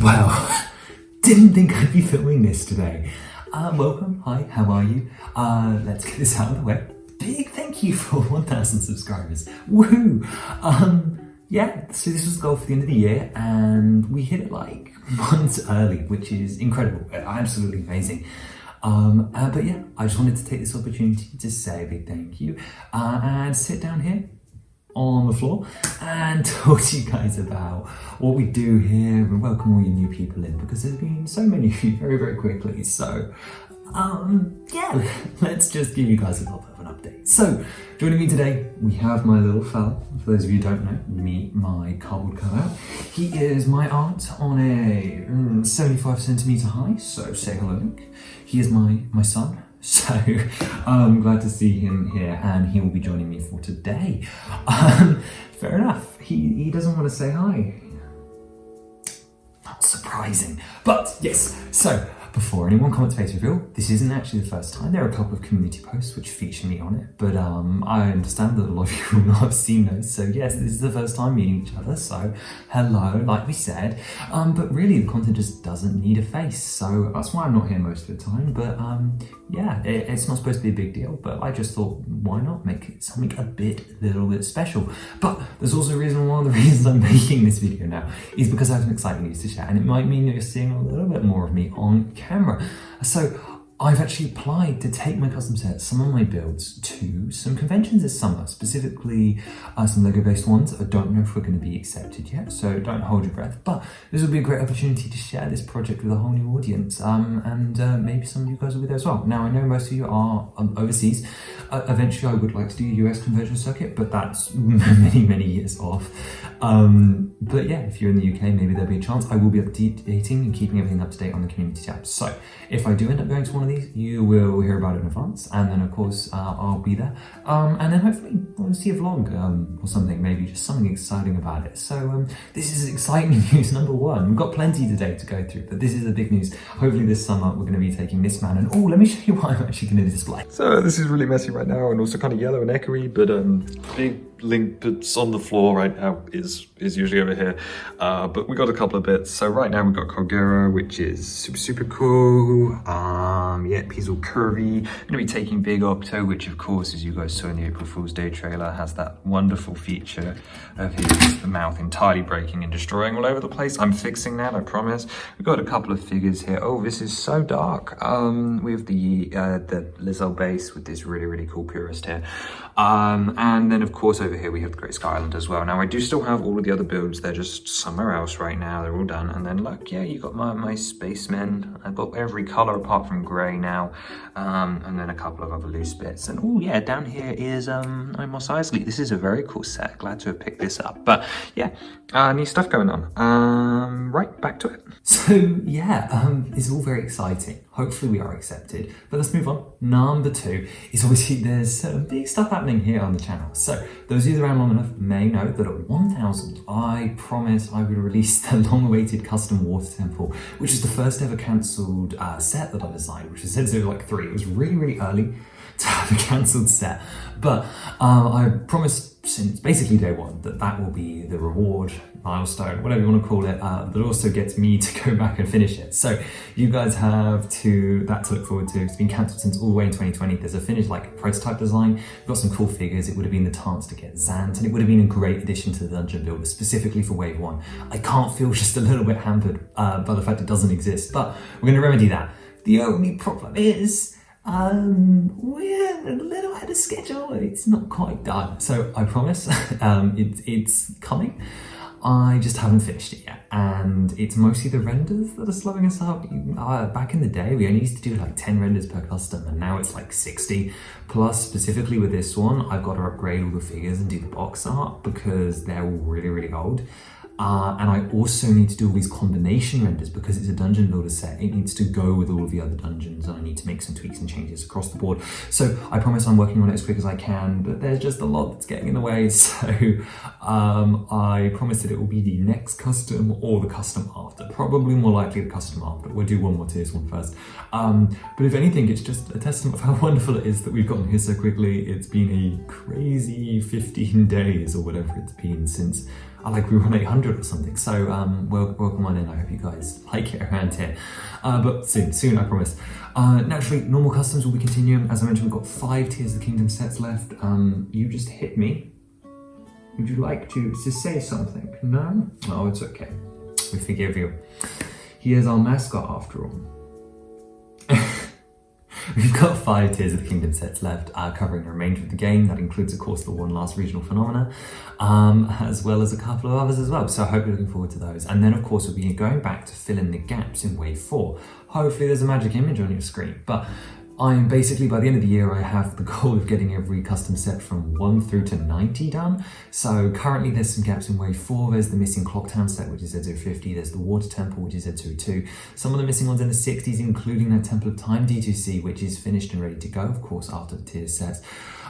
Well, didn't think I'd be filming this today. Welcome, hi, how are you? Let's get this out of the way. Big thank you for 1,000 subscribers. Woohoo! Yeah, so this was the goal for the end of the year, and we hit it like months early, which is incredible, absolutely amazing. But yeah, I just wanted to take this opportunity to say a big thank you and sit down here on the floor and talk to you guys about what we do here and welcome all you new people in, because there's been so many of you very, very quickly. So yeah, let's just give you guys a little bit of an update. So joining me today, we have my little fella. For those of you who don't know, meet my cardboard cutout. He is my art on a 75 centimeter high, so say hello, Luke. He is my son. So I'm glad to see him here, and he will be joining me for today. Fair enough, he doesn't want to say hi. Not surprising, but yes. So before anyone comments face reveal, this isn't actually the first time. There are a couple of community posts which feature me on it, but I understand that a lot of you will not have seen those. So yes, this is the first time meeting each other, so hello, like we said. But really the content just doesn't need a face, so that's why I'm not here most of the time. But yeah, it's not supposed to be a big deal, but I just thought, why not make it something a little bit special? But there's also a reason, one of the reasons I'm making this video now is because I have some exciting news to share, and it might mean that you're seeing a little bit more of me on camera. So I've actually applied to take my custom sets, some of my builds, to some conventions this summer, specifically some Lego based ones. I don't know if we're going to be accepted yet, so don't hold your breath, but this will be a great opportunity to share this project with a whole new audience, and maybe some of you guys will be there as well. Now I know most of you are overseas. Eventually I would like to do a US convention circuit, but that's many years off. But yeah, if you're in the UK, maybe there'll be a chance. I will be updating and keeping everything up to date on the community tab. So if I do end up going to one of these, you will hear about it in advance, and then of course I'll be there. And then hopefully we'll see a vlog or something, maybe just something exciting about it. So this is exciting news number one. We've got plenty today to go through, but this is the big news. Hopefully this summer we're going to be taking this man, and oh, let me show you what I'm actually going to display. So this is really messy right now, and also kind of yellow and echoey, but big link that's on the floor right now is usually over here, but we got a couple of bits. So right now we've got Kogero, which is super cool. Yep, he's all curvy. I'm gonna be taking Big Octo, which of course, as you guys saw in the April Fool's Day trailer, has that wonderful feature of his mouth entirely breaking and destroying all over the place. I'm fixing that, I promise. We've got a couple of figures here. Oh, this is so dark. We have the Lizzo base with this really cool purist here, and then of course over here we have the Great Sky Island as well. Now I do still have all of the other builds, they're just somewhere else right now, they're all done. And then look, yeah, you got my spacemen. I've got every color apart from gray now, and then a couple of other loose bits. And oh yeah, down here is Mos Eisley. This is a very cool set, glad to have picked this up. But yeah, new stuff going on. Right, back to it. So yeah, it's all very exciting. Hopefully we are accepted, but let's move on. Number two is obviously there's some big stuff happening here on the channel. So those of you around long enough may know that at 1,000, I promised I would release the long-awaited custom water temple, which is the first ever cancelled set that I designed, which was essentially like 3. It was really early to have a cancelled set, but I promised since basically day one that will be the reward, milestone, whatever you want to call it, that also gets me to go back and finish it. So you guys have that to look forward to. It's been cancelled since all the way in 2020. There's a finished like prototype design. We've got some cool figures. It would have been the chance to get Zant, and it would have been a great addition to the dungeon builder, specifically for wave 1. I can't feel just a little bit hampered by the fact it doesn't exist, but we're going to remedy that. The only problem is we're a little ahead of schedule. It's not quite done, so I promise it's coming. I just haven't finished it yet, and it's mostly the renders that are slowing us up. Back in the day, we only used to do like 10 renders per custom, and now it's like 60. Plus, specifically with this one, I've got to upgrade all the figures and do the box art because they're all really old. And I also need to do all these combination renders because it's a dungeon builder set. It needs to go with all of the other dungeons, and I need to make some tweaks and changes across the board. So I promise I'm working on it as quick as I can, but there's just a lot that's getting in the way. So I promise that it will be the next custom or the custom after. Probably more likely the custom after. We'll do one more tiers one first. But if anything, it's just a testament of how wonderful it is that we've gotten here so quickly. It's been a crazy 15 days or whatever it's been since like we run 800 or something. So welcome on in. I hope you guys like it around here. But soon, I promise. Naturally, normal customs will be continuing. As I mentioned, we've got 5 Tears of the Kingdom sets left. You just hit me. Would you like to say something? No? Oh, it's okay. We forgive you. He is our mascot after all. We've got 5 Tears of the Kingdom sets left, covering the remainder of the game. That includes, of course, the one last regional phenomena, as well as a couple of others as well. So I hope you're looking forward to those. And then, of course, we'll be going back to fill in the gaps in Wave 4. Hopefully there's a magic image on your screen. But I'm basically, by the end of the year, I have the goal of getting every custom set from 1 through to 90 done. So currently there's some gaps in Wave 4. There's the missing Clocktown set, which is Z050. There's the Water Temple, which is Z02. Some of the missing ones in the 60s, including that Temple of Time D2C, which is finished and ready to go, of course, after the tier sets.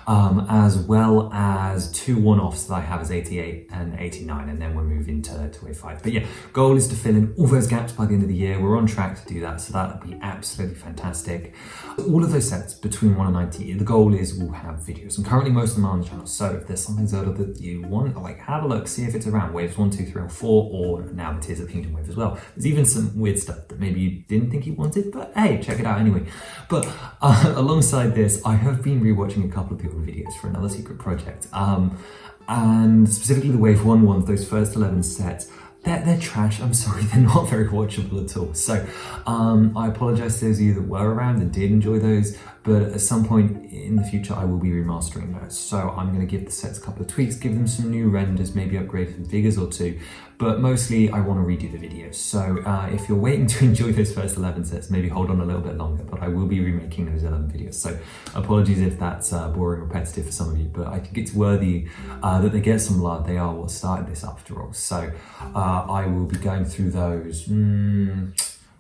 As well as 2 one-offs that I have as 88 and 89, and then we'll move into Wave 5. But yeah, goal is to fill in all those gaps by the end of the year. We're on track to do that, so that'll be absolutely fantastic. All of those sets between 1 and 90, the goal is we'll have videos, and currently most of them are on the channel. So if there's something Zelda that you want, like have a look, see if it's around Waves 1, 2, 3, and 4, or now the Tears of the Kingdom wave as well. There's even some weird stuff that maybe you didn't think you wanted, but hey, check it out anyway. But alongside this, I have been rewatching a couple of people's videos for another secret project, and specifically the Wave 1 ones, those first 11 sets. They're trash. I'm sorry, they're not very watchable at all. So I apologize to those of you that were around and did enjoy those, but at some point in the future I will be remastering those. So I'm going to give the sets a couple of tweaks, give them some new renders, maybe upgrade some figures or 2, but mostly I want to redo the videos. So if you're waiting to enjoy those first 11 sets, maybe hold on a little bit longer, but I will be remaking those 11 videos. So apologies if that's boring or repetitive for some of you, but I think it's worthy that they get some love. They are what started this after all. So I will be going through those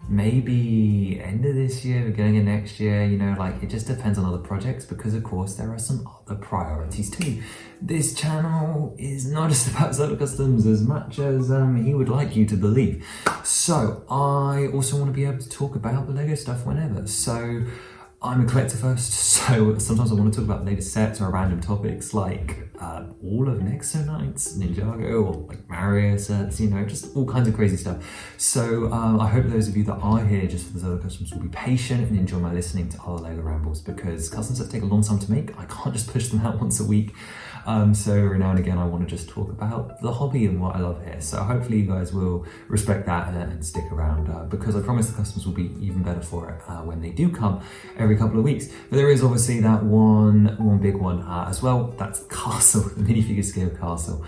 maybe end of this year, beginning of next year, you know, like it just depends on other projects, because of course there are some other priorities too. This channel is not just about Zelda Customs as much as he would like you to believe. So I also want to be able to talk about the LEGO stuff whenever. So I'm a collector first, so sometimes I want to talk about the latest sets or random topics like all of Nexo Knights, Ninjago, or like Mario sets, you know, just all kinds of crazy stuff. So I hope those of you that are here just for the Zelda Customs will be patient and enjoy my listening to other LEGO rambles, because customs that take a long time to make, I can't just push them out once a week. So every now and again I want to just talk about the hobby and what I love here. So hopefully you guys will respect that and stick around, because I promise the customs will be even better for it when they do come every couple of weeks. But there is obviously that one big one as well. That's the castle, the minifigure scale castle,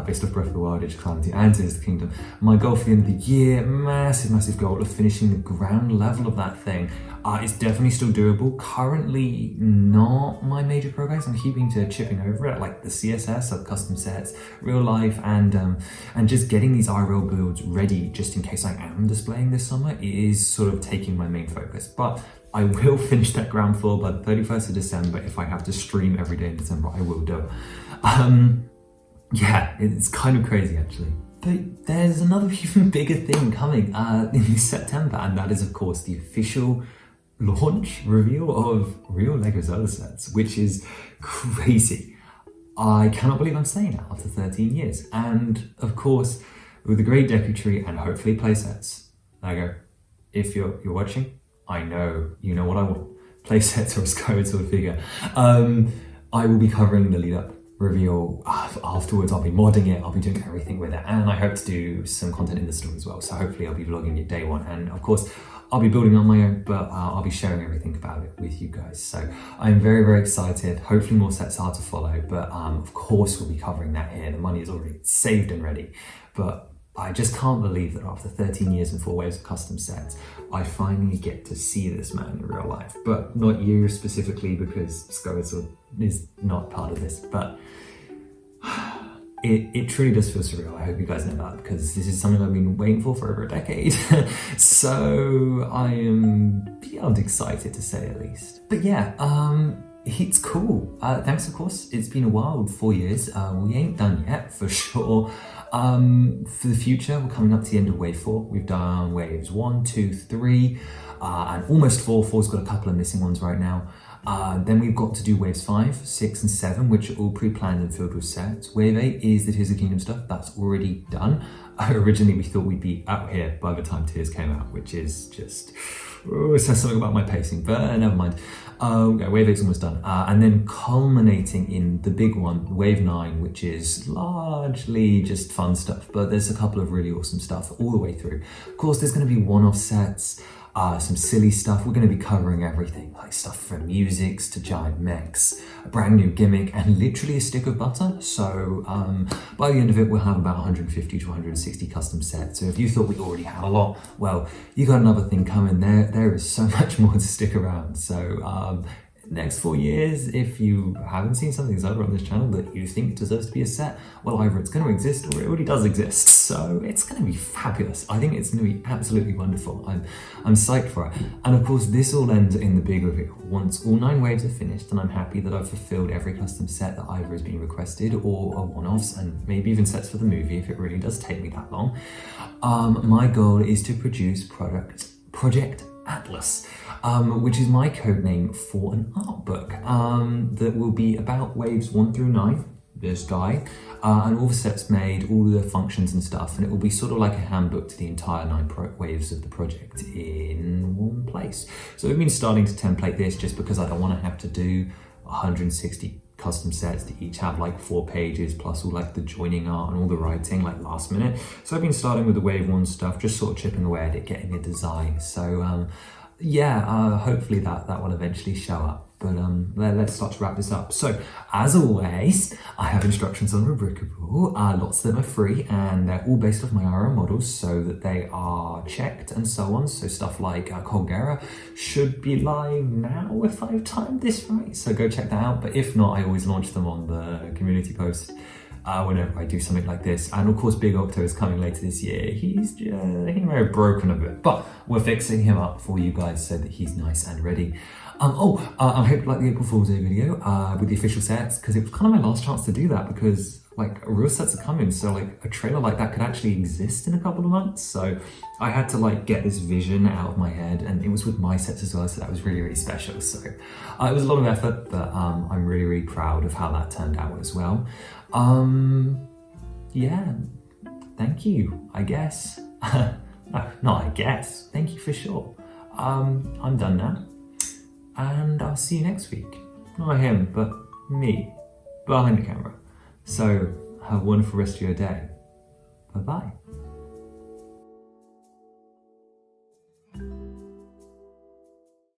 based off Breath of the Wild, Age of Calamity, and Tears of the Kingdom. My goal for the end of the year, massive goal of finishing the ground level of that thing. It's definitely still doable. Currently not my major progress. I'm keeping to chipping over it, like the CSS, so custom sets, real life, and just getting these IRL builds ready just in case I am displaying this summer is sort of taking my main focus. But I will finish that ground floor by the 31st of December. If I have to stream every day in December, I will do. Yeah, it's kind of crazy actually. But there's another even bigger thing coming in September, and that is of course the official launch reveal of real LEGO Zelda sets, which is crazy. I cannot believe I'm saying that after 13 years. And of course, with the great Deku Tree and hopefully playsets, LEGO, if you're watching, I know you know what I want. Playsets or a Skyward Sword figure. I will be covering the lead up reveal afterwards. I'll be modding it, I'll be doing everything with it, and I hope to do some content in the store as well. So hopefully I'll be vlogging it day one, and of course I'll be building on my own, but I'll be sharing everything about it with you guys. So I'm very excited. Hopefully more sets are to follow, but of course we'll be covering that here. The money is already saved and ready, but I just can't believe that after 13 years and 4 waves of custom sets, I finally get to see this man in real life. But not you specifically, because Skyward Sword is not part of this, but it truly does feel surreal. I hope you guys know that, because this is something I've been waiting for over a decade. So I am beyond excited, to say the least. But yeah, it's cool. Thanks, of course. It's been a while, 4 years. We ain't done yet, for sure. For the future, we're coming up to the end of wave 4. We've done waves 1, 2, 3, and almost 4. 4's got a couple of missing ones right now. Then we've got to do waves 5, 6 and 7, which are all pre-planned and filled with sets. Wave 8 is the Tears of the Kingdom stuff, that's already done. Originally we thought we'd be out here by the time Tears came out, which is just, it says something about my pacing, but never mind. Okay, wave 8's almost done. And then culminating in the big one, wave 9, which is largely just fun stuff, but there's a couple of really awesome stuff all the way through. Of course, there's gonna be one-off sets, some silly stuff. We're going to be covering everything, like stuff from musics to giant mechs, a brand new gimmick, and literally a stick of butter. So by the end of it, we'll have about 150 to 160 custom sets. So if you thought we already had a lot, well, you got another thing coming. There is so much more to stick around. So next 4 years, if you haven't seen something Zelda on this channel that you think deserves to be a set, well, either it's going to exist or it already does exist. So it's going to be fabulous. I think it's going to be absolutely wonderful. I'm psyched for it. And of course, this all ends in the big reveal. Once all 9 waves are finished, and I'm happy that I've fulfilled every custom set that either has been requested or are one-offs, and maybe even sets for the movie if it really does take me that long. My goal is to produce Project Atlas, which is my code name for an art book that will be about waves 1 through 9, this guy, and all the sets made, all the functions and stuff, and it will be sort of like a handbook to the entire 9 waves of the project in one place. So we've been starting to template this just because I don't want to have to do 160 custom sets to each have like 4 pages plus all like the joining art and all the writing like last minute. So I've been starting with the wave 1 stuff, just sort of chipping away at it, getting a design. So yeah, hopefully that will eventually show up. But let's start to wrap this up. So, as always, I have instructions on Rubrikable. Lots of them are free, and they're all based off my IRL models so that they are checked and so on. So stuff like Colgera should be live now if I've timed this right. So go check that out. But if not, I always launch them on the community post whenever I do something like this. And of course, Big Octo is coming later this year. He may have broken a bit, but we're fixing him up for you guys so that he's nice and ready. I hope you like the April Fool's Day video with the official sets, because it was kind of my last chance to do that, because like real sets are coming, so like a trailer like that could actually exist in a couple of months. So I had to like get this vision out of my head, and it was with my sets as well, so that was really, really special. So it was a lot of effort, but I'm really, really proud of how that turned out as well. Yeah, thank you, I guess. No, not I guess, thank you for sure. I'm done now, and I'll see you next week. Not him, but me, behind the camera. So have a wonderful rest of your day. Bye-bye.